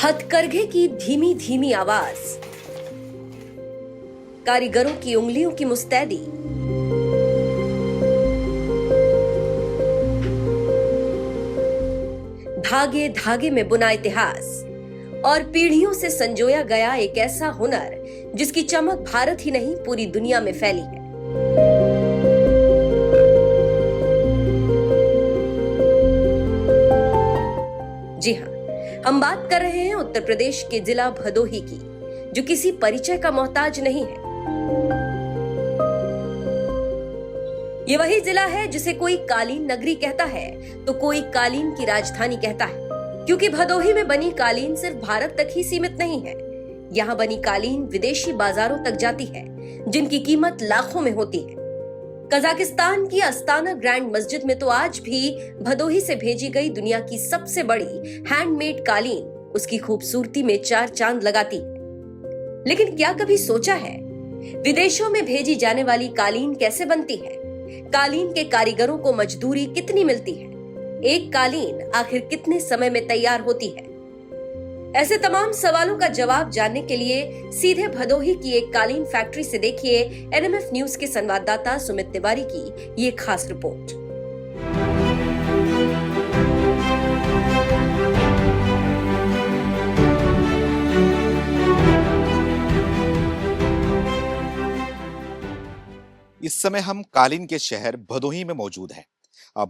हथकरघे की धीमी धीमी आवाज, कारीगरों की उंगलियों की मुस्तैदी, धागे धागे में बुना इतिहास और पीढ़ियों से संजोया गया एक ऐसा हुनर जिसकी चमक भारत ही नहीं पूरी दुनिया में फैली है। जी हां, हम बात कर रहे हैं उत्तर प्रदेश के जिला भदोही की, जो किसी परिचय का मोहताज नहीं है। ये वही जिला है जिसे कोई कालीन नगरी कहता है तो कोई कालीन की राजधानी कहता है, क्योंकि भदोही में बनी कालीन सिर्फ भारत तक ही सीमित नहीं है। यहाँ बनी कालीन विदेशी बाजारों तक जाती है, जिनकी कीमत लाखों में होती है। कजाकिस्तान की अस्ताना ग्रैंड मस्जिद में तो आज भी भदोही से भेजी गई दुनिया की सबसे बड़ी हैंडमेड कालीन उसकी खूबसूरती में चार चांद लगाती है। लेकिन क्या कभी सोचा है विदेशों में भेजी जाने वाली कालीन कैसे बनती है? कालीन के कारीगरों को मजदूरी कितनी मिलती है? एक कालीन आखिर कितने समय में तैयार होती है? ऐसे तमाम सवालों का जवाब जानने के लिए सीधे भदोही की एक कालीन फैक्ट्री से देखिए एनएमएफ न्यूज के संवाददाता सुमित तिवारी की ये खास रिपोर्ट। इस समय हम कालीन के शहर भदोही में मौजूद हैं।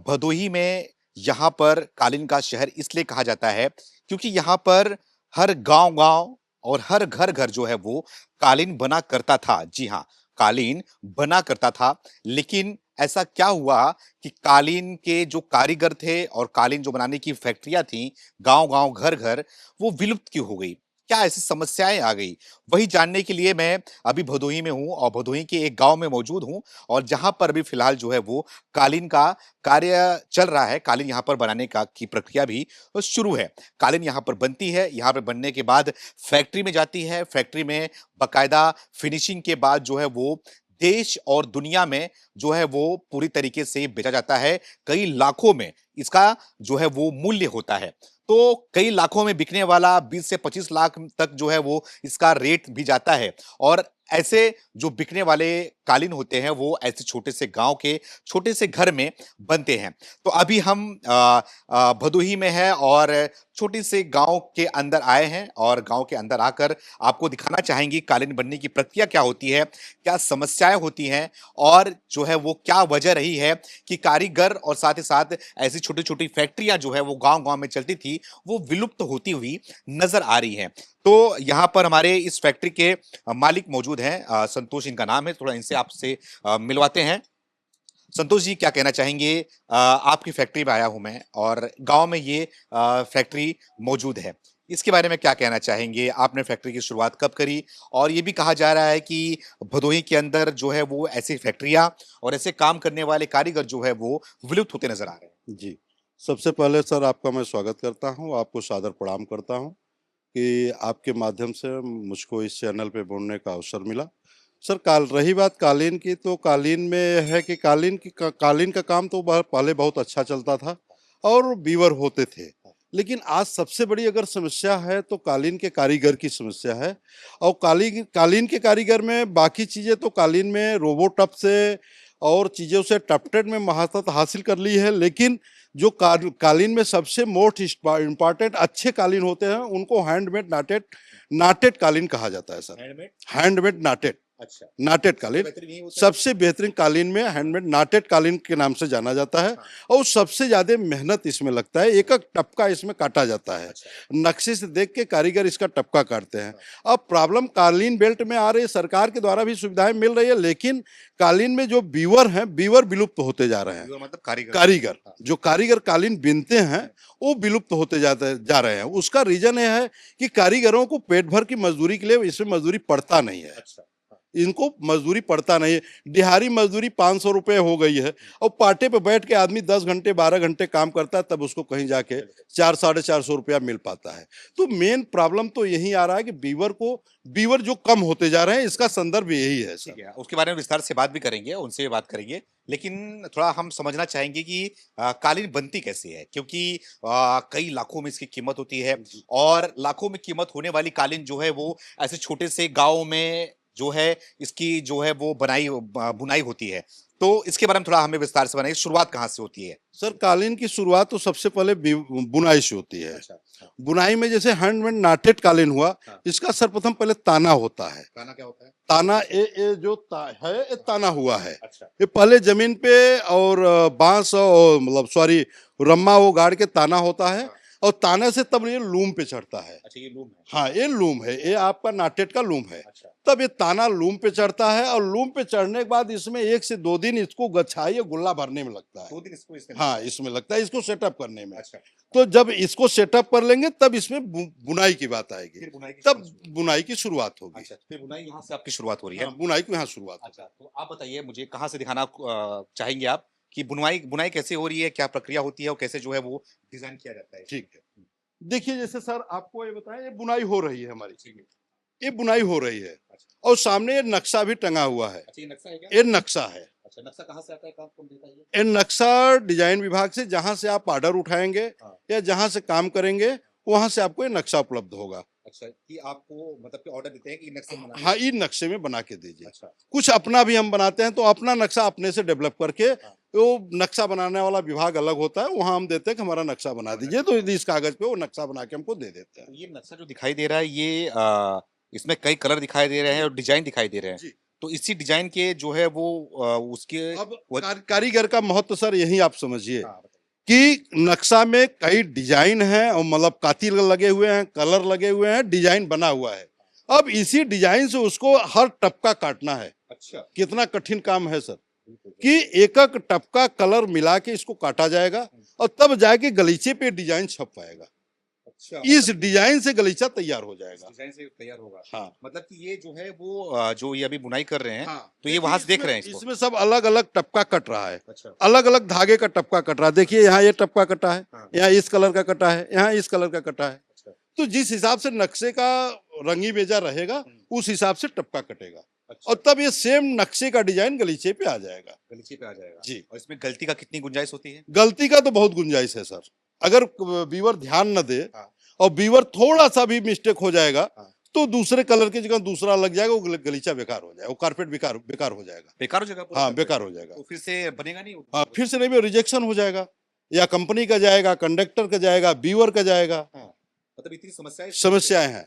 भदोही में यहाँ पर कालीन का शहर इसलिए कहा जाता है क्योंकि यहाँ पर हर गांव-गांव और हर घर-घर जो है वो कालीन बना करता था। जी हाँ, कालीन बना करता था। लेकिन ऐसा क्या हुआ कि कालीन के जो कारीगर थे और कालीन जो बनाने की फैक्ट्रियां थी, गांव-गांव, घर-घर, वो विलुप्त क्यों हो गई? क्या ऐसी समस्याएं आ गई? वही जानने के लिए मैं अभी भदोही में हूँ और भदोही के एक गांव में मौजूद हूँ और जहां पर अभी फिलहाल जो है वो कालीन का कार्य चल रहा है। कालीन यहाँ पर बनाने का की प्रक्रिया भी शुरू है। कालीन यहाँ पर बनती है, यहाँ पर बनने के बाद फैक्ट्री में जाती है। फैक्ट्री में बाकायदा फिनिशिंग के बाद जो है वो देश और दुनिया में जो है वो पूरी तरीके से बेचा जाता है। कई लाखों में इसका जो है वो मूल्य होता है। तो कई लाखों में बिकने वाला 20 से 25 लाख तक जो है वो इसका रेट भी जाता है। और ऐसे जो बिकने वाले कालीन होते हैं वो ऐसे छोटे से गांव के छोटे से घर में बनते हैं। तो अभी हम भदोही में है और छोटी से गांव के अंदर आए हैं और गांव के अंदर आकर आपको दिखाना चाहेंगे कालीन बनने की प्रक्रिया क्या होती है, क्या समस्याएं होती हैं और जो है वो क्या वजह रही है कि कारीगर और साथ ही साथ ऐसी छोटी-छोटी फैक्ट्रियां जो है वो गांव-गांव में चलती थी वो विलुप्त होती हुई नजर आ रही हैं। तो यहाँ पर हमारे इस फैक्ट्री के मालिक मौजूद हैं, संतोष इनका नाम है। थोड़ा इनसे आपसे मिलवाते हैं। संतोष जी, क्या कहना चाहेंगे? आपकी फैक्ट्री में आया हूं मैं और गांव में ये फैक्ट्री मौजूद है। इसके बारे में क्या कहना चाहेंगे? आपने फैक्ट्री की शुरुआत कब करी? और ये भी कहा जा रहा है कि भदोही के अंदर जो है वो ऐसी फैक्ट्रियां और ऐसे काम करने वाले कारीगर जो है वो विलुप्त होते नजर आ रहे हैं। जी, सबसे पहले सर आपका मैं स्वागत करता हूँ, आपको सादर प्रणाम करता हूँ कि आपके माध्यम से मुझको इस चैनल पे बोलने का अवसर मिला। सर रही बात कालीन की, तो कालीन में है कि कालीन का काम तो पहले बहुत अच्छा चलता था और वीवर होते थे। लेकिन आज सबसे बड़ी अगर समस्या है तो कालीन के कारीगर की समस्या है। और कालीन के कारीगर में बाकी चीज़ें तो कालीन में रोबोटप से और चीज़ों से टपटेड में महारत हासिल कर ली है, लेकिन जो कालीन में सबसे मोस्ट इम्पॉर्टेंट अच्छे कालीन होते हैं उनको हैंडमेड नाटेड कालीन कहा जाता है सर। हैंडमेड नाटेड, अच्छा, नाटेड कालीन सबसे बेहतरीन कालीन में हैंडमेड नाटेड कालीन के नाम से जाना जाता है। और सबसे ज्यादा मेहनत इसमें लगता है, एक एक टपका इसमें काटा जाता है। नक्शे से देख के कारीगर इसका टपका काटते हैं। अब प्रॉब्लम कालीन बेल्ट में आ रही है, सरकार के द्वारा भी सुविधाएं मिल रही है, लेकिन कालीन में जो बीवर हैं, बीवर विलुप्त होते जा रहे हैं। मतलब कारीगर जो कारीगर कालीन बिनते हैं वो विलुप्त होते जा रहे हैं। उसका रीजन यह है कि कारीगरों को पेट भर की मजदूरी के लिए इसमें मजदूरी पड़ता नहीं है। इनको मजदूरी पड़ता नहीं है। दिहाड़ी मजदूरी 500 रुपये हो गई है और पाटे पे बैठ के आदमी 10 घंटे 12 घंटे काम करता है, तब उसको कहीं जाके 400-450 रुपया मिल पाता है। तो मेन प्रॉब्लम तो यही आ रहा है कि बीवर जो कम होते जा रहे हैं, इसका संदर्भ यही है सर। ठीक है, उसके बारे में विस्तार से बात भी करेंगे, उनसे भी बात करेंगे, लेकिन थोड़ा हम समझना चाहेंगे कि कालीन बनती कैसे है, क्योंकि कई लाखों में इसकी कीमत होती है और लाखों में कीमत होने वाली कालीन जो है वो ऐसे छोटे से गांव में जो है इसकी जो है वो बुनाई होती है। तो इसके बारे में थोड़ा हमें विस्तार से बताइए, शुरुआत कहाँ से होती है? सर कालीन की शुरुआत तो सबसे पहले बुनाई से होती है। अच्छा, अच्छा। बुनाई में जैसे हैंडमेड नाटेड कालीन हुआ, हाँ। इसका सर्वप्रथम पहले ताना होता है। ताना क्या होता है? ताना ये जो है ये ताना हुआ है। अच्छा, ये पहले जमीन पे और बांस और मतलब सॉरी रम्मा वो गाड़ के ताना होता है और ताने से तब ये लूम पे चढ़ता है। अच्छा, ये लूम है। हाँ ये लूम है, ये आपका नाटेड का लूम है। अच्छा, तब ये ताना लूम पे चढ़ता है और लूम पे चढ़ने के बाद इसमें 1 से 2 दिन इसको गछाई गुल्ला भरने में लगता है। 2 दिन इसमें हाँ इसमें लगता है इसको सेटअप करने में। अच्छा, तो जब इसको सेटअप कर लेंगे तब इसमें बुनाई की बात आएगी, फिर बुनाई की तब शुरुआत बुनाई की शुरुआत होगी। अच्छा, फिर बुनाई यहाँ से आपकी शुरुआत हो रही है। हाँ, बुनाई की यहाँ शुरुआत होगी। अच्छा, तो आप बताइए मुझे कहाँ से दिखाना चाहेंगे आप कि बुनाई बुनाई कैसे हो रही है, क्या प्रक्रिया होती है और कैसे जो है वो डिजाइन किया जाता है? ठीक है, देखिए जैसे सर आपको ये बताएं, ये बुनाई हो रही है हमारी, ठीक है। ये बुनाई हो रही है अच्छा, और सामने ये नक्शा भी टंगा हुआ है। अच्छा, ये नक्शा है क्या? ये नक्शा है। अच्छा, नक्शा कहाँ से आता है, काम कौन देता है ये? ये नक्शा डिजाइन विभाग से, जहां से आप ऑर्डर उठाएंगे हाँ। या जहां से काम करेंगे वहां से आपको ये नक्शा उपलब्ध होगा। अच्छा, कि आपको मतलब कि ऑर्डर देते हैं कि नक्शे बनाइए? हाँ इन नक्शे में बना के दीजिए। अच्छा, कुछ अपना भी हम बनाते हैं, तो अपना नक्शा अपने से डेवलप करके, हाँ। वो नक्शा बनाने वाला विभाग अलग होता है, वहां हम देते हैं कि हमारा नक्शा बना दीजिए, तो इस कागज पे वो नक्शा बना के हमको दे देते हैं। तो ये नक्शा जो दिखाई दे रहा है ये इसमें कई कलर दिखाई दे रहे हैं और डिजाइन दिखाई दे रहे हैं। जी। तो इसी डिजाइन के जो है वो उसके अब कारीगर का महत्व सर यही आप समझिए हाँ, बताइए। कि नक्शा में कई डिजाइन हैं और मतलब कातिल लगे हुए हैं, कलर लगे हुए हैं, डिजाइन बना हुआ है। अब इसी डिजाइन से उसको हर टपका काटना है। अच्छा, कितना कठिन काम है सर, बिल्कुल, कि एक एक टपका कलर मिला के इसको काटा जाएगा और तब जाके गलीचे पे डिजाइन छप पाएगा। अच्छा, इस डिजाइन से गलीचा तैयार हो जाएगा। डिजाइन से तैयार होगा। हाँ मतलब कि ये जो है वो जो ये अभी बुनाई कर रहे हैं, हाँ, तो ये वहां से देख रहे हैं इसको? इसमें सब अलग अलग टपका कट रहा है, अच्छा, अलग अलग धागे का टपका कट रहा है। देखिए यहाँ ये टपका कटा है, हाँ। यहाँ इस कलर का कटा है, यहाँ इस कलर का कटा है। अच्छा, तो जिस हिसाब से नक्शे का रंगी बेजा रहेगा उस हिसाब से टपका कटेगा अच्छा, और तब ये सेम नक्शे का डिजाइन गलीचे पे आ जाएगा। गलीचे पे आ जाएगा। जी। और इसमें गलती का कितनी गुंजाइश होती है? गलती का तो बहुत गुंजाइश है सर, अगर बीवर ध्यान न दे हाँ। और बीवर थोड़ा सा भी मिस्टेक हो जाएगा हाँ। तो दूसरे कलर की जगह दूसरा लग जाएगा, वो गलीचा बेकार हो जाएगा, वो कारपेट बेकार बेकार हो जाएगा। बेकार हो जाएगा पूरा हाँ कारपेट? बेकार हो जाएगा। तो फिर से बनेगा नहीं? हाँ फिर से नहीं, रिजेक्शन हो जाएगा, या कंपनी का जाएगा, कंडक्टर का जाएगा, बीवर का जाएगा। हाँ, मतलब इतनी समस्याएं हैं।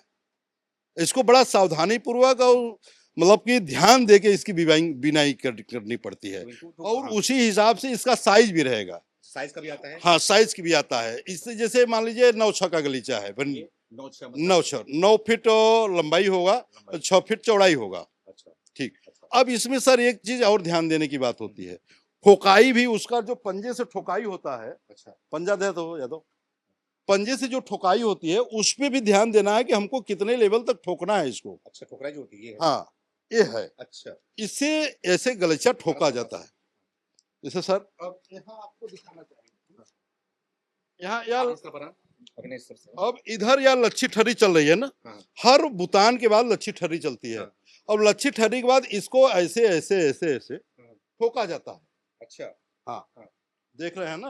इसको बड़ा सावधानी पूर्वक और मतलब कि ध्यान दे के इसकी बिनाई करनी पड़ती है और उसी हिसाब से इसका साइज भी रहेगा। साइज का भी आता है? हाँ साइज की भी आता है। इससे जैसे मान लीजिए 9-6 का गलीचा है, 9 फीट लंबाई होगा, 6 फीट चौड़ाई होगा। अच्छा, ठीक। अच्छा। अब इसमें सर एक चीज और ध्यान देने की बात होती है, ठोकाई भी उसका जो पंजे से ठोकाई होता है। अच्छा, पंजा दे तो यादव, पंजे से जो ठोकाई होती है उस पे भी ध्यान देना है कि हमको कितने लेवल तक ठोकना है इसको। अच्छा, ठोकराई जो होती है ये है? हाँ ये है। अच्छा, इससे ऐसे गलीचा ठोका जाता है। जैसे सर अब यहाँ आपको दिखाना चाहिए, यहाँ यार अब इधर यार लच्छी ठर्री चल रही है ना, हाँ। हर बुतान के बाद लच्छी ठर्री चलती है। हाँ। अब लच्छी ठर्री के बाद इसको ऐसे ऐसे ऐसे ऐसे ठोका जाता है। अच्छा, हाँ हाँ। देख रहे हैं ना,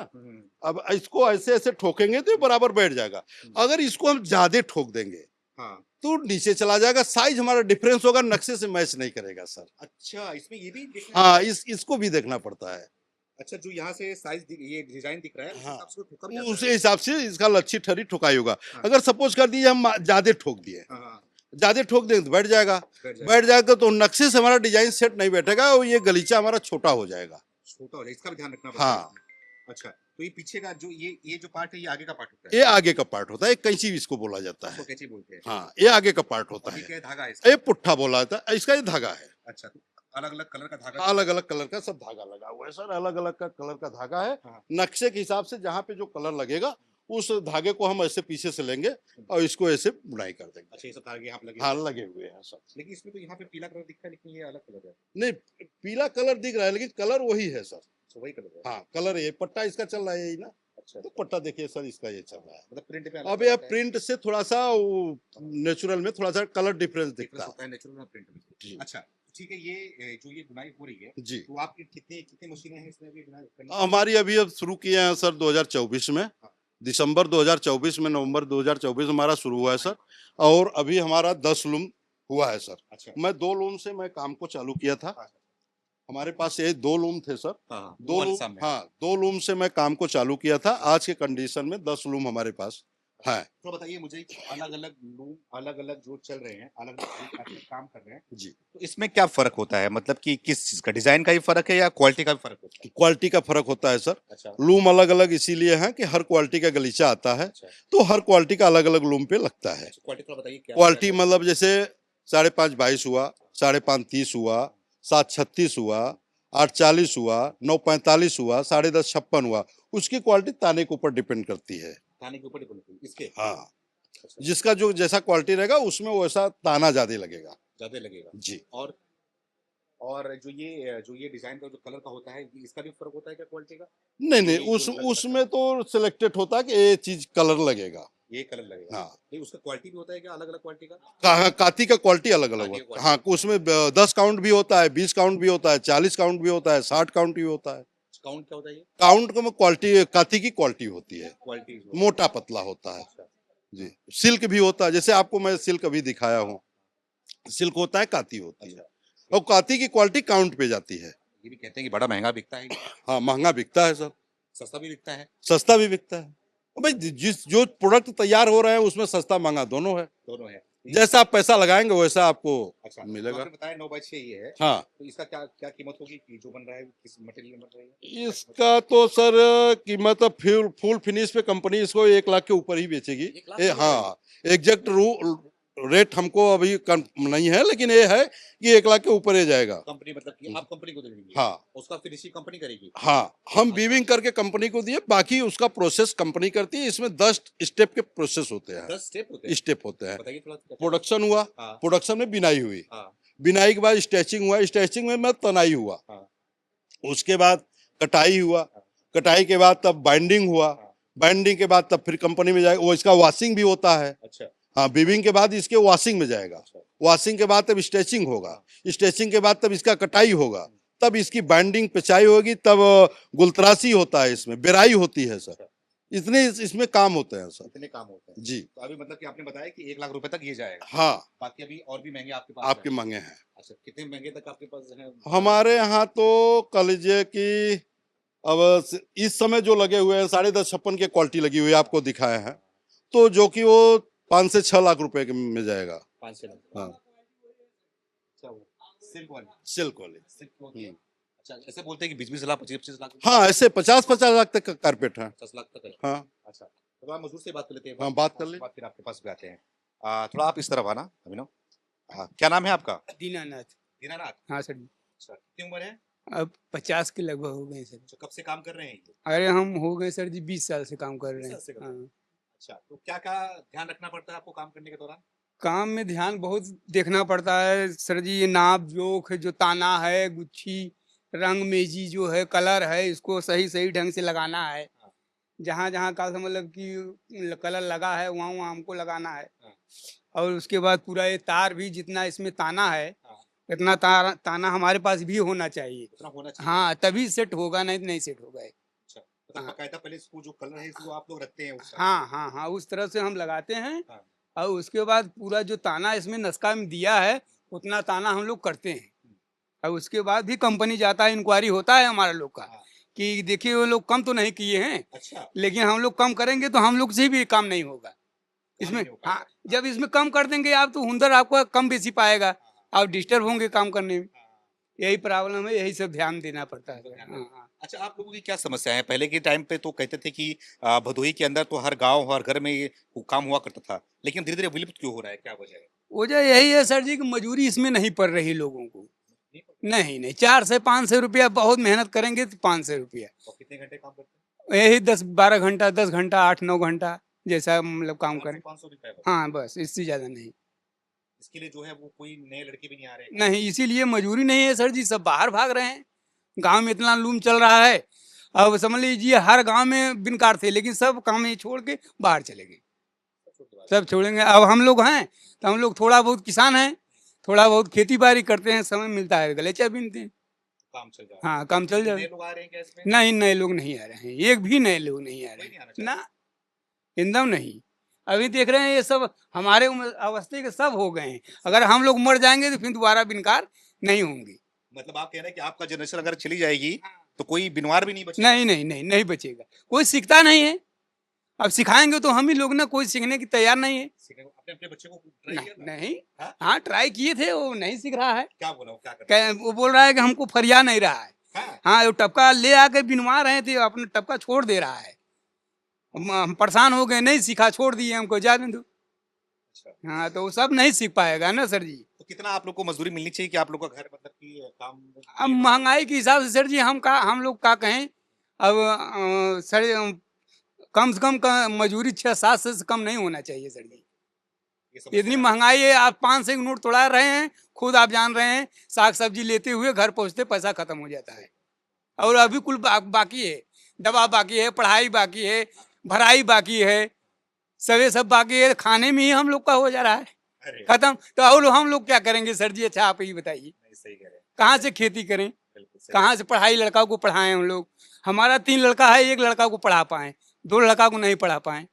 अब इसको ऐसे ऐसे ठोकेंगे तो ये बराबर बैठ जाएगा। अगर इसको हम ज्यादा ठोक देंगे हाँ, तो नीचे चला जाएगा, साइज हमारा डिफरेंस होगा, नक्शे से मैच नहीं करेगा सर। अच्छा, इसमें ये भी देखना हाँ है? इसको भी देखना पड़ता है। अच्छा, जो यहाँ से साइज ये डिजाइन दिख रहा है, हाँ। उस हिसाब से ठोका भी जाता उसी है? हिसाब से इसका लच्छी ठरी ठोकाई होगा। हाँ। अगर सपोज कर दीजिए हम ज्यादा ठोक दिए, हाँ, हाँ, ज्यादा ठोक देंगे तो बैठ जाएगा, बैठ जाएगा। बैठ जाएगा तो नक्शे से हमारा डिजाइन सेट नहीं बैठेगा और ये गलीचा हमारा छोटा हो जाएगा। छोटा हो जाएगा, इसका भी ध्यान रखना पड़ता है हाँ। इसमें। अच्छा, तो ये पीछे का जो ये जो पार्ट है ये आगे का पार्ट होता है? ये आगे का पार्ट होता है, कैंची इसको बोला जाता इसको है। कैसे बोलते हैं? हाँ ये आगे का पार्ट होता और ये है। क्या है, धागा है इसका? ये पुट्ठा बोला जाता है, इसका ये धागा है। अच्छा, तो अलग अलग कलर का धागा? अलग अलग कलर का सब धागा लगा हुआ है सर, अलग अलग का कलर का धागा है। हाँ। नक्शे के हिसाब से जहाँ पे जो कलर लगेगा उस धागे को हम ऐसे पीछे से लेंगे और इसको ऐसे बुनाई कर देंगे। अच्छा, ये सब धागे यहाँ पे लगे हाँ, हुए हैं। लगे हुए हैं सब। लेकिन इसमें तो यहाँ पे पीला कलर दिखता है, लेकिन ये अलग कलर है। नहीं, पीला कलर दिख रहा है लेकिन कलर वही है सर। तो वही कलर है। हाँ, कलर ये पट्टा इसका चल रहा है यही ना। अच्छा, तो पट्टा देखिए सर, इसका ये चल रहा है। मतलब प्रिंट पे अब ये प्रिंट से थोड़ा सा नेचुरल में थोड़ा सा कलर डिफरेंस दिखता होता है नेचुरल और प्रिंट में। जी। अच्छा, ठीक है। ये जो ये बुनाई हो रही है, है जी। तो आपकी कितनी कितनी मशीनें हैं इसमें अभी बुनाई करने की? हमारी अभी अब शुरू किए हैं सर 2024 में, दिसंबर 2024 में, नवंबर 2024 में हमारा शुरू हुआ है सर। और अभी हमारा 10 लूम हुआ है सर। अच्छा। मैं 2 लूम से मैं काम को चालू किया था। हाँ। हमारे पास ये 2 लूम थे सर। हाँ, 2 लूम, हाँ 2 लूम से मैं काम को चालू किया था। आज के कंडीशन में 10 लूम हमारे पास है। तो बताइए मुझे कि अलग-अलग लूम, अलग-अलग जो चल रहे हैं, अलग-अलग काम कर रहे हैं जी। तो इसमें क्या फर्क होता है? मतलब कि किस चीज का, डिजाइन का ही फर्क है या क्वालिटी का भी फर्क होता है? क्वालिटी का फर्क होता है सर। अच्छा। लूम अलग अलग इसीलिए है कि हर क्वालिटी का गलीचा आता है, अच्छा। तो हर क्वालिटी का अलग अलग लूम पे लगता है। क्वालिटी थोड़ा बताइए क्या क्वालिटी मतलब जैसे 5.5 22 हुआ, 5.5 30 हुआ, 7 36 हुआ, 8 40 हुआ, 9 45 हुआ, 10.5 56 हुआ। उसकी क्वालिटी ताने के ऊपर डिपेंड करती है। ताने के ऊपर डिपेंड करती है इसके? हाँ, जिसका जो जैसा क्वालिटी रहेगा उसमें वैसा ताना ज्यादा लगेगा। ज्यादा लगेगा जी। और जो ये डिजाइन का जो कलर का होता है, इसका भी फर्क होता है क्या क्वालिटी का? नहीं नहीं, ये जो उसमें तो सिलेक्टेड होता है कि ये चीज कलर लगेगा। ये कलर लगेगा। हाँ। नहीं, उसका क्वालिटी भी होता है क्या अलग अलग क्वालिटी का? काती का क्वालिटी अलग अलग काती का होता है। हाँ, उसमें 10 काउंट भी होता है, 20 काउंट भी होता है, 40 काउंट भी होता है, 60 काउंट भी होता है। काउंट क्या होता है ये? काउंट में क्वालिटी, काती की क्वालिटी होती है, क्वालिटी मोटा पतला होता है। अच्छा। जी। सिल्क भी होता है, जैसे आपको मैं सिल्क अभी दिखाया हूँ, सिल्क होता है, काती होती है। और काती की क्वालिटी काउंट पे जाती है। ये भी कहते हैं कि बड़ा महंगा बिकता है। हाँ, महंगा बिकता है सर। सस्ता भी बिकता है? सस्ता भी बिकता है भाई। जो प्रोडक्ट तैयार हो रहे हैं उसमें सस्ता महंगा दोनों है। दोनों है। जैसा आप पैसा लगाएंगे वैसा आपको अच्छा, मिलेगा। तो आपने बताया 9x6 ये है। हाँ, तो इसका क्या क्या कीमत होगी कि जो बन रहा है, किस मटेरियल में बन रही है? इसका तो सर कीमत फुल फिनिश पे कंपनी इसको 1 लाख के ऊपर ही बेचेगी। 1 लाख? हाँ, एग्जैक्ट रेट हमको अभी नहीं है, लेकिन ये है कि 1 लाख के ऊपर ही जाएगा। कंपनी मतलब कि आप कंपनी को देंगे? हाँ। उसका फिनिशिंग कंपनी करेगी? हाँ, हम वीविंग करके कंपनी को दिए, बाकी उसका प्रोसेस कंपनी करती है। इसमें 10 स्टेप के प्रोसेस होते हैं। 10 स्टेप होते हैं? स्टेप होते हैं। बताइए थोड़ा। प्रोडक्शन हुआ, हाँ। प्रोडक्शन में बिनाई हुई, हाँ। बिनाई के बाद स्टैचिंग हुआ, स्टैचिंग में मैं तनाई हुआ, हाँ। उसके बाद कटाई हुआ, कटाई के बाद तब बाइंडिंग हुआ, हाँ। बाइंडिंग के बाद तब फिर कंपनी में जाएगा, वो इसका वॉशिंग भी होता है। अच्छा। हाँ, वीविंग के बाद इसके वॉशिंग में जाएगा, अच्छा। वॉशिंग के बाद तब स्ट्रेचिंग होगा, स्ट्रेचिंग के बाद तब इसका कटाई होगा, तब इसकी बाइंडिंग पिचाई होगी, तब गुलतराशी होता है, इसमें बेराई होती है सर। इतने इसमें काम होते हैं सर। इतने काम होते हैं जी। तो अभी मतलब कि आपने बताया कि 1 लाख रुपए तक ये जाएगा। हाँ, बाकी अभी और भी महंगे आपके पास आपके हैं। मांगे हैं। अच्छा, कितने महंगे तक आपके पास है? हमारे यहाँ तो कह लीजिए कि अब इस समय जो लगे हुए हैं 10.5 56 की क्वालिटी लगी हुई है, आपको दिखाए हैं, तो जो कि वो 5 से 6 लाख रुपए में जाएगा। 5 से 6 हाँ, अच्छा, वो सिल्क वाली? सिल्क वाली। सिल्क होती है। अच्छा, ऐसे बोलते हैं कि 20 लाख 25 लाख? हाँ, ऐसे 50 लाख तक का कारपेट है। 50 लाख तक है। हाँ। अच्छा, तो आप मजदूर से बात कर लेते हैं। हाँ, बात कर ले। उसके बाद फिर आपके पास भी आते हैं। थोड़ा आप इस तरफ आना अभिनव। क्या नाम है आपका? दीनानाथ। दीनानाथ? हाँ सर जी। अच्छा, कितनी उम्र है? अब 50 के लगभग हो गए सर। अच्छा, कब से काम कर रहे हैं ये? अरे हम हो गए सर जी 20 साल से काम कर रहे 20 हैं। साल से कर रहे हाँ। अच्छा, तो क्या क्या ध्यान रखना पड़ता है आपको काम करने के दौरान? काम में ध्यान बहुत देखना पड़ता है सर जी। ये नाप जोख, जो ताना है, गुच्छी, रंग मेजी जो है, कलर है, इसको सही सही ढंग से लगाना है। हाँ। जहाँ जहाँ का मतलब कि कलर लगा है वहाँ वहाँ हमको लगाना है। हाँ। और उसके बाद पूरा ये तार भी जितना इसमें ताना है, हाँ। इतना ताना हमारे पास भी होना चाहिए। इतना होना चाहिए। हाँ, तभी सेट होगा, नहीं तो नहीं सेट होगा। अच्छा, मतलब हाँ। बकायदा पहले इसको जो कलर है इसको आप लोग रखते हैं उसका? हाँ हाँ हाँ, उस तरह से हम लगाते हैं। हाँ। और उसके बाद पूरा जो ताना इसमें नस्का में दिया है उतना ताना हम लोग करते हैं। और उसके बाद भी कंपनी जाता है, इंक्वायरी होता है हमारा लोग का हाँ। कि देखिए वो लोग कम तो नहीं किए हैं, अच्छा, लेकिन हम लोग कम करेंगे तो हम लोग से भी काम नहीं होगा इसमें। नहीं हो पाएगा। हाँ, जब इसमें कम कर देंगे आप तो हुनर आपको कम बेसी पाएगा, आप डिस्टर्ब होंगे काम करने में। हाँ। यही प्रॉब्लम है, यही सब ध्यान देना पड़ता है। ध्यान हाँ हाँ। अच्छा, आप लोगों की क्या समस्या है? पहले के टाइम पे तो कहते थे कि भदोही के अंदर तो हर गांव हर घर में ये काम हुआ करता था, लेकिन धीरे धीरे विलुप्त क्यों हो रहा है? क्या वजह है? वजह यही है सर जी कि मजूरी इसमें नहीं पड़ रही लोगों को। नहीं नहीं, 4 से 500 रुपया, बहुत मेहनत करेंगे तो 500 रुपया। और कितने घंटे काम करते हैं? यही 10-12 घंटा, 10 घंटा, 8-9 घंटा जैसा मतलब काम करें। 500 रुपए बस। हाँ, बस इससे ज़्यादा नहीं। इसके लिए जो है वो कोई नए लड़के भी नहीं आ रहे हैं। नहीं, इसीलिए मजबूरी नहीं है सर जी, सब बाहर भाग रहे हैं। गाँव में इतना लूम चल रहा है, अब समझ लीजिए हर गाँव में बिनकार थे, लेकिन सब काम ये छोड़ के बाहर चले गए। सब छोड़ेंगे। अब हम लोग हैं, तो हम लोग थोड़ा बहुत किसान हैं, थोड़ा बहुत खेती-बाड़ी करते हैं, समय मिलता है गलीचा बीनते हैं। काम चल जाए। हाँ, काम चल नए जाए। लोग आ रहे हैं क्या इसमें? नहीं, नए लोग नहीं आ रहे हैं, एक भी नए लोग नहीं आ रहे कोई नहीं आना हैं। चाह ना, एकदम नहीं। अभी देख रहे हैं ये सब हमारे उम्र अवस्थे के सब हो गए हैं। अगर हम लोग मर जाएँगे तो फिर दोबारा बिनकार नहीं होंगे। मतलब आप कह रहे हैं कि आपका जनरेशन अगर चली जाएगी तो कोई बीमार भी नहीं बचेगा। नहीं, नहीं, नहीं, नहीं बचेगा। कोई सीखता नहीं है। अब सिखाएँगे तो हम ही लोग ना, कोई सीखने की तैयार नहीं है। अपने अपने बच्चे को ट्राई नहीं, किया था? नहीं। हाँ? हाँ, ट्राई किए थे, वो नहीं सीख रहा है। क्या बोला वो क्या कर रहा है? वो बोल रहा है कि हमको फरिया नहीं रहा है। हाँ? हाँ, वो टपका ले आके बिनवा रहे थे, अपना टपका छोड़ दे रहा है। हम परेशान हो गए, नहीं सीखा, छोड़ दिए हमको, जाने दो। अच्छा। हाँ, तो वो सब नहीं सीख पाएगा ना सर जी। तो कितना आप लोग को मजदूरी मिलनी चाहिए कि आप लोग का घर मतलब कि काम अब महंगाई के हिसाब से सर जी हम लोग का कहें, अब सर कम से कम मजदूरी 6-7 से कम नहीं होना चाहिए सर जी। ये समस्या इतनी है। महंगाई है, आप 500 के नोट तोड़ा रहे हैं, खुद आप जान रहे हैं, साग सब्जी लेते हुए घर पहुंचते पैसा खत्म हो जाता है। और अभी कुल बाकी है, दवा बाकी है, पढ़ाई बाकी है, भराई बाकी है, सवे सब बाकी है, खाने में ही हम लोग का हो जा रहा है अरे खत्म। तो और हम लोग क्या करेंगे सर जी? अच्छा आप ही बताइए, नहीं, सही कह रहे हैं। कहाँ से खेती करें, बिल्कुल सही। कहाँ से पढ़ाई लड़का को पढ़ाएं हम लोग? हमारा 3 लड़का है, 1 लड़का को पढ़ा पाएं, 2 लड़का को नहीं पढ़ा पाएं।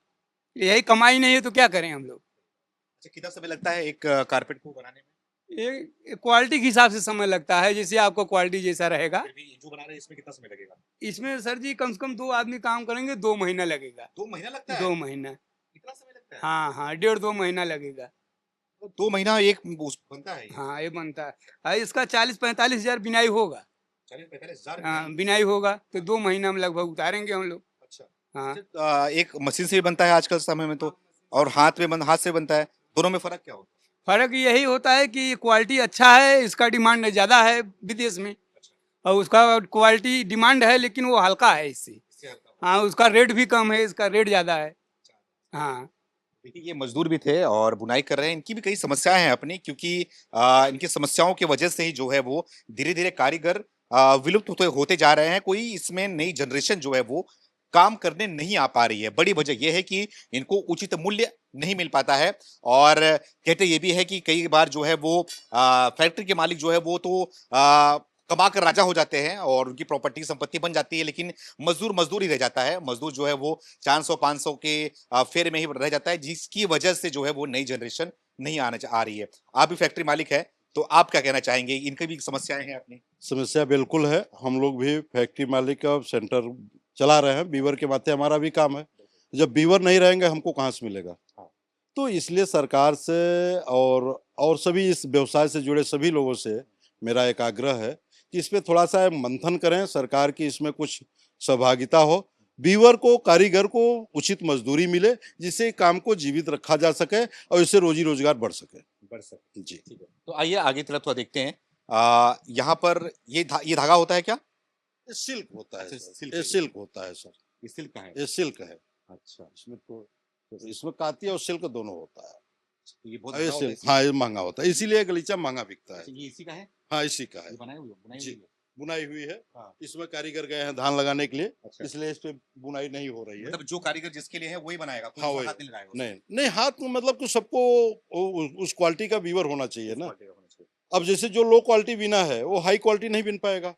यही कमाई नहीं है तो क्या करें हम लोग? अच्छा, कितना समय लगता है एक कारपेट को बनाने में? ये क्वालिटी के हिसाब से समय लगता है, जैसे आपको क्वालिटी जैसा रहेगा। फिर भी जो बना रहे हैं इसमें कितना समय लगेगा? इसमें सर जी कम से कम 2 आदमी काम करेंगे, 2 महीना लगेगा। 2 महीना लगता है? 2 महीना। इतना समय लगता है? हाँ, हाँ, 1.5-2 महीना लगेगा। तो 2 महीना एक उस बनता है ये? हाँ, ये बनता है। इसका 40-45 हज़ार बिनाई होगा। 40-45 हज़ार हाँ, बिनाई होगा तो 2 महीना में लगभग उतारेंगे हम लोग। अच्छा। हाँ। अच्छा, एक मशीन से भी बनता है आजकल समय में तो, और हाथ से बनता है, दोनों में फर्क क्या होता है? फ़र्क यही होता है कि क्वालिटी अच्छा है, इसका डिमांड ज़्यादा है विदेश में, और उसका क्वालिटी डिमांड है लेकिन वो हल्का है इससे। इससे हल्का होता हाँ, उसका रेट भी कम है, इसका रेट ज़्यादा है। है। हाँ। देखिए ये मजदूर भी थे और बुनाई कर रहे हैं, इनकी भी कई समस्याएं हैं अपनी, क्योंकि इनकी समस्याओं की वजह से ही जो है वो धीरे धीरे कारीगर विलुप्त होते जा रहे हैं। कोई इसमें नई जनरेशन जो है वो काम करने नहीं आ पा रही है। बड़ी वजह यह है कि इनको उचित मूल्य नहीं मिल पाता है, और कहते ये भी है कि कई बार जो है वो फैक्ट्री के मालिक जो है वो तो कमा कर राजा हो जाते हैं और उनकी प्रॉपर्टी संपत्ति बन जाती है, लेकिन मजदूर ही रह जाता है। मजदूर जो है वो 400-500 के फेरे में ही रह जाता है, जिसकी वजह से जो है वो नई जनरेशन नहीं आ रही है। आप भी फैक्ट्री मालिक है, तो आप क्या कहना चाहेंगे? इनकी भी समस्याएं हैं अपनी? समस्या बिल्कुल है। हम लोग भी फैक्ट्री मालिक का सेंटर चला रहे हैं, वीवर के माथे हमारा भी काम है। जब वीवर नहीं रहेंगे हमको कहाँ से मिलेगा? हाँ। तो इसलिए सरकार से और सभी इस व्यवसाय से जुड़े सभी लोगों से मेरा एक आग्रह है कि इस पे थोड़ा-सा मंथन करें, सरकार की इसमें कुछ सहभागिता हो। वीवर को, कारीगर को उचित मजदूरी मिले, जिससे काम को जीवित रखा जा सके और इससे रोजी-रोजगार बढ़ सके। बढ़ सकते जी। ठीक है। तो आइए आगे तरफ थोड़ा देखते हैं। यहाँ पर ये धागा होता है क्या? ये सिल्क होता है अच्छा, सर। सिल्क ये है। सिल्क होता है सर। ये सिल्क का है? ये सिल्क है। अच्छा। इसमें काती और सिल्क दोनों होता है। तो ये बहुत और ये महंगा होता है सिल्क, इसलिए? हाँ, ये महँगा होता है, इसीलिए गलीचा महँगा बिकता है। अच्छा, ये इसी का है? हाँ, इसी का है। ये बनाई हुई जी। है? बुनाई हुई है। हाँ। इसमें कारीगर गए हैं धान लगाने के लिए, अच्छा। इसलिए इस पे बुनाई नहीं हो रही है। मतलब जो कारीगर जिसके लिए है वही बनाएगा, कोई हाँ, उसका वही। हाथ नहीं लगाएगा उसमें? नहीं, नहीं, हाथ में मतलब कि सबको उस क्वालिटी का वीवर होना चाहिए उस ना। क्वालिटी का होना चाहिए। अब जैसे जो लो क्वालिटी बिना है, वो हाई क्वालिटी नहीं बिन पाएगा।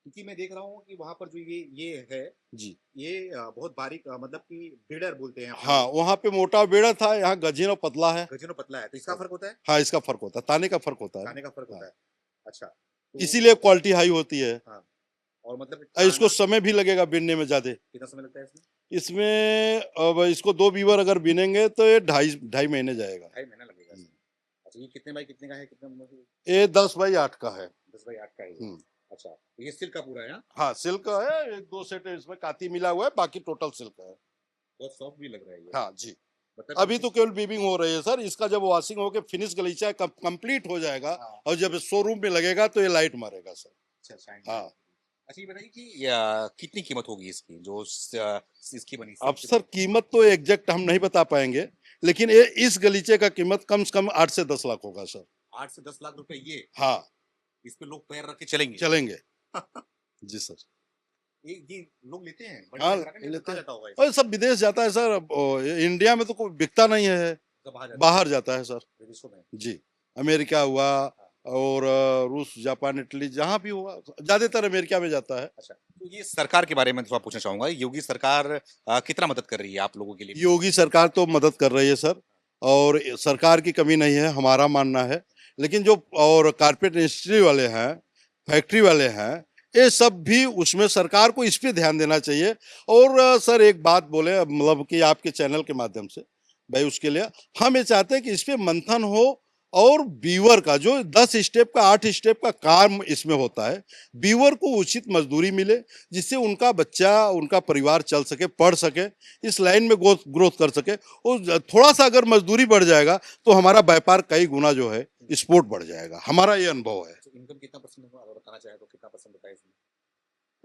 क्योंकि मैं देख रहा हूँ कि वहाँ पर जो ये है, जी। ये बहुत बारीक मतलब कि ब्रीडर बोलते हैं अपना हाँ, लोग। वहाँ पे मोटा बेड़ा था, यहाँ गजीन और पतला है। गजनो पतला है, तो इसका फर्क होता है? हाँ, इसका फर्क होता है, ताने का फर्क होता है। खाने का फर्क होता है। अच्छा। तो इसीलिए क्वालिटी हाई होती है। और मतलब और इसको समय भी लगेगा बिनने में ज्यादा। कितना समय लगता है इसमें? इसमें अब इसको 2 वीवर अगर बिनेंगे तो ये ढाई महीने जाएगा। 2.5 महीना लगेगा इसमें। अच्छा, ये कितने बाई कितने का है? कितना मतलब? ये 10 बाई 8 का है। 10 बाई 8 का है ये। हम्म। अच्छा, तो ये सिल्क का पूरा है? हाँ? हाँ, सिल्क का है। 1-2 सेट इसमें काती मिला हुआ है, बाकी टोटल सिल्क है। बहुत सॉफ्ट भी लग रहा है ये। हाँ जी। मतलब अभी तो केवल वीविंग हो रही है सर। इसका जब वॉशिंग होके फिनिश गलीचा कंप्लीट हो जाएगा हाँ। और जब शोरूम में लगेगा तो ये लाइट मारेगा सर। अच्छा, शाइन। हाँ। अच्छा ये बताइए कि कितनी कीमत होगी इसकी जो इसकी बनी अब सर कीमत तो एग्जैक्ट हम नहीं बता पाएंगे, लेकिन ये इस गलीचे का कीमत कम से कम 8 से 10 लाख होगा सर। 8 से 10 लाख रुपए ये हाँ, इस पे लोग पैर रख के चलेंगे चलेंगे। जी सर। ये लोग लेते हैं हाँ, लेते हैं। और सब विदेश जाता है सर। अब, इंडिया में तो कोई बिकता नहीं है, बाहर जाता है सर। विदेशों में जी, अमेरिका हुआ और रूस, जापान, इटली, जहाँ भी हुआ ज्यादातर अमेरिका में जाता है। अच्छा तो ये सरकार के बारे में थोड़ा पूछना चाहूंगा योगी सरकार कितना मदद कर रही है आप लोगों के लिए योगी सरकार तो मदद कर रही है सर, और सरकार की कमी नहीं है हमारा मानना है। लेकिन जो और कारपेट इंडस्ट्री वाले हैं, फैक्ट्री वाले हैं, ये सब भी उसमें सरकार को इस पे ध्यान देना चाहिए। और सर एक बात बोले, मतलब कि आपके चैनल के माध्यम से भाई, उसके लिए हम ये चाहते हैं कि इस पे मंथन हो, और बीवर का जो 10 स्टेप का 8 स्टेप का काम इसमें होता है, बीवर को उचित मजदूरी मिले, जिससे उनका बच्चा, उनका परिवार चल सके, पढ़ सके, इस लाइन में ग्रोथ कर सके। और थोड़ा सा अगर मजदूरी बढ़ जाएगा तो हमारा व्यापार कई गुना जो है एक्सपोर्ट बढ़ जाएगा। हमारा ये अनुभव है। इनकम कितना परसेंट होगा अगर बताना चाहे तो कितना परसेंट बताइए इसमें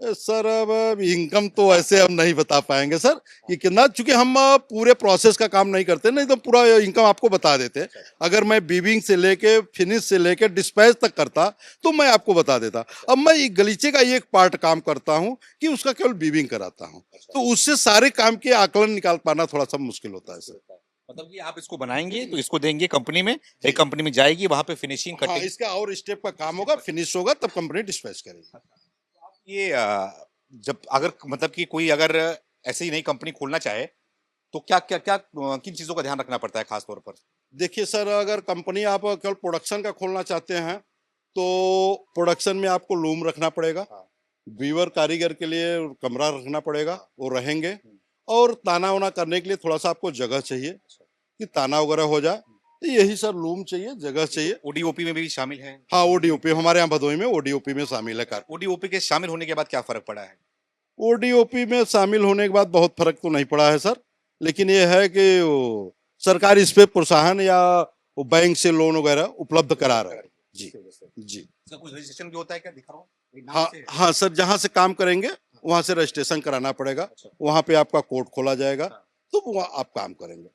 सर अब इनकम तो ऐसे हम नहीं बता पाएंगे सर कि कितना, चूंकि हम पूरे प्रोसेस का काम नहीं करते, नहीं तो पूरा इनकम आपको बता देते। अगर मैं बीविंग से लेके फिनिश से लेके डिस्पैच तक करता तो मैं आपको बता देता। अब मैं गलीचे का एक पार्ट काम करता हूं कि उसका केवल बीविंग कराता हूं, तो उससे सारे काम के आकलन निकाल पाना थोड़ा सा मुश्किल होता है सर। मतलब कि आप इसको बनाएंगे तो इसको देंगे कंपनी में, एक कंपनी में जाएगी, वहां पे फिनिशिंग हाँ, कटिंग इसका और स्टेप का काम होगा, फिनिश होगा, तब कंपनी डिस्पैच करेगी। ये जब अगर मतलब कि कोई अगर ऐसे ही नई कंपनी खोलना चाहे तो क्या क्या क्या किन चीजों का ध्यान रखना पड़ता है खास तौर पर? देखिए सर, अगर कंपनी आप केवल प्रोडक्शन का खोलना चाहते हैं तो प्रोडक्शन में आपको लूम रखना पड़ेगा, वीवर कारीगर के लिए कमरा रखना पड़ेगा, वो रहेंगे। और ताना वाना करने के लिए थोड़ा सा आपको जगह चाहिए कि ताना वगैरह हो जाए। तो यही सर, लूम चाहिए, जगह चाहिए। ओडीओपी में भी शामिल है? हाँ, ओडीओपी हमारे यहाँ भदोही में ओडीओपी में शामिल है कार। ओडीओपी के शामिल होने के बाद क्या फर्क पड़ा है? ओडीओपी में शामिल होने के बाद बहुत फर्क तो नहीं पड़ा है सर, लेकिन ये है कि सरकार इस पे प्रोत्साहन या बैंक से लोन वगैरह उपलब्ध करा रहा है। जी जी। कुछ रजिस्ट्रेशन भी होता है क्या? दिखा रहा हूँ। हाँ हाँ सर, जहाँ से काम करेंगे वहाँ से रजिस्ट्रेशन कराना पड़ेगा, वहाँ पे आपका कोड खोला जाएगा, तो वहाँ आप काम करेंगे।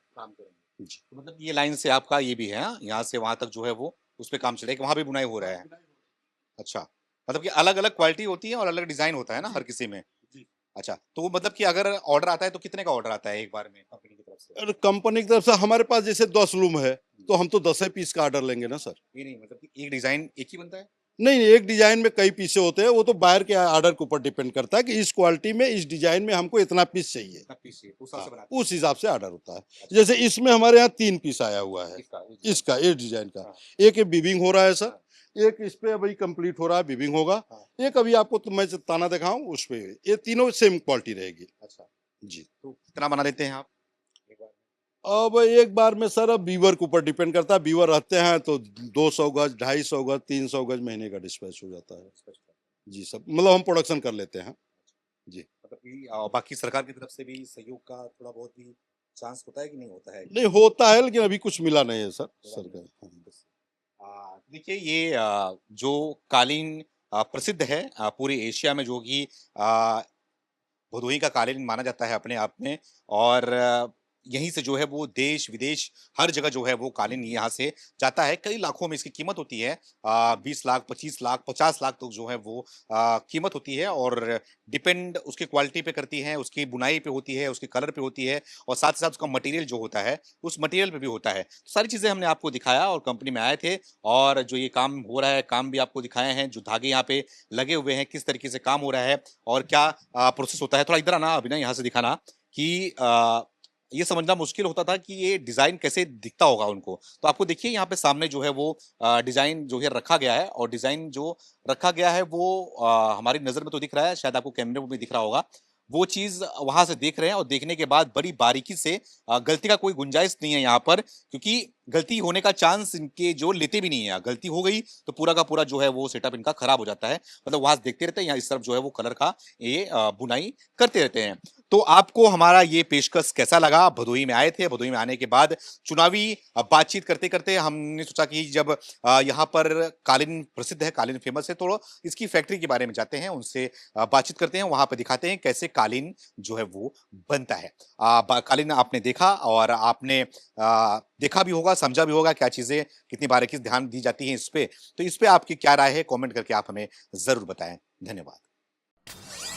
जी। तो मतलब ये लाइन से आपका ये भी है, यहाँ से वहां तक जो है वो उस पे काम चलेगा, वहां भी बुनाई हो रहा है। अच्छा, मतलब कि अलग अलग क्वालिटी होती है और अलग डिजाइन होता है ना हर किसी में। अच्छा, तो मतलब कि अगर ऑर्डर आता है तो कितने का ऑर्डर आता है एक बार में कंपनी की तरफ से? और कंपनी की तरफ से हमारे पास जैसे 10 लूम है तो हम तो 10 पीस का ऑर्डर लेंगे ना सर। ये नहीं मतलब कि एक डिजाइन एक ही बनता है? नहीं, एक डिजाइन में कई पीसे होते हैं, वो तो बायर के ऑर्डर के ऊपर डिपेंड करता है कि इस क्वालिटी में, इस डिजाइन में हमको इतना पीस चाहिए। इतना पीस चाहिए, उस हिसाब से हाँ, बनाते हैं। उस हिसाब से ऑर्डर होता है। जैसे इसमें हमारे यहाँ 3 पीस आया हुआ है, इसका एक डिजाइन का। एक बीविंग हो रहा है सर, एक इस पे अभी कंप्लीट हो रहा है, बीविंग होगा। एक अभी आपको तो मैं ताना दिखाऊं उस पे, ये तीनों सेम क्वालिटी रहेगी। अच्छा जी। तो कितना बना देते हैं आप एक बार? अब एक बार में सर, अब बीवर के ऊपर डिपेंड करता है। बीवर रहते हैं तो 200 गज, 250 गज, 300 गज महीने का डिस्पैच हो जाता है। जी सब, मतलब हम प्रोडक्शन कर लेते हैं। जी। मतलब कि बाकी सरकार की तरफ से भी सहयोग का थोड़ा बहुत भी चांस होता है कि नहीं होता है? नहीं होता है, लेकिन अभी कुछ मिला नहीं है सर सरकार। देखिए ये जो कालीन प्रसिद्ध है पूरे एशिया में, जो कि भदोही का कालीन माना जाता है अपने आप में, और यहीं से जो है वो देश विदेश हर जगह जो है वो कालीन यहाँ से जाता है। कई लाखों में इसकी कीमत होती है, 20 लाख, 25 लाख, 50 लाख तक जो है वो कीमत होती है, और डिपेंड उसकी क्वालिटी पे करती है, उसकी बुनाई पे होती है, उसके कलर पे होती है, और साथ ही साथ उसका मटेरियल जो होता है उस मटेरियल पे भी होता है। तो सारी चीज़ें हमने आपको दिखाया, और कंपनी में आए थे और जो ये काम हो रहा है, काम भी आपको दिखाए हैं, जो धागे यहाँ पे लगे हुए हैं, किस तरीके से काम हो रहा है और क्या प्रोसेस होता है। थोड़ा इधर आना अभी ना, यहाँ से दिखाना कि ये समझना मुश्किल होता था कि ये डिजाइन कैसे दिखता होगा उनको। तो आपको देखिए यहाँ पे सामने जो है वो डिजाइन जो है रखा गया है, और डिजाइन जो रखा गया है वो हमारी नजर में तो दिख रहा है, शायद आपको कैमरे में भी दिख रहा होगा। वो चीज वहां से देख रहे हैं, और देखने के बाद बड़ी बारीकी से, गलती का कोई गुंजाइश नहीं है यहाँ पर, क्योंकि गलती होने का चांस इनके जो लेते भी नहीं है। गलती हो गई तो पूरा का पूरा जो है वो सेटअप इनका खराब हो जाता है। मतलब वहां से देखते रहते हैं, यहाँ इस तरफ जो है वो कलर का ये बुनाई करते रहते हैं। तो आपको हमारा ये पेशकश कैसा लगा? आप भदोही में आए थे, भदोही में आने के बाद चुनावी बातचीत करते करते हमने सोचा कि जब यहाँ पर कालीन प्रसिद्ध है, कालीन फेमस है, तो इसकी फैक्ट्री के बारे में जाते हैं, उनसे बातचीत करते हैं, वहां पर दिखाते हैं कैसे कालीन जो है वो बनता है। कालीन आपने देखा और आपने देखा भी होगा, समझा भी होगा क्या चीजें कितनी बारीकी से ध्यान दी जाती है इस पे। तो इस पे आपकी क्या राय है, कमेंट करके आप हमें जरूर बताएं। धन्यवाद।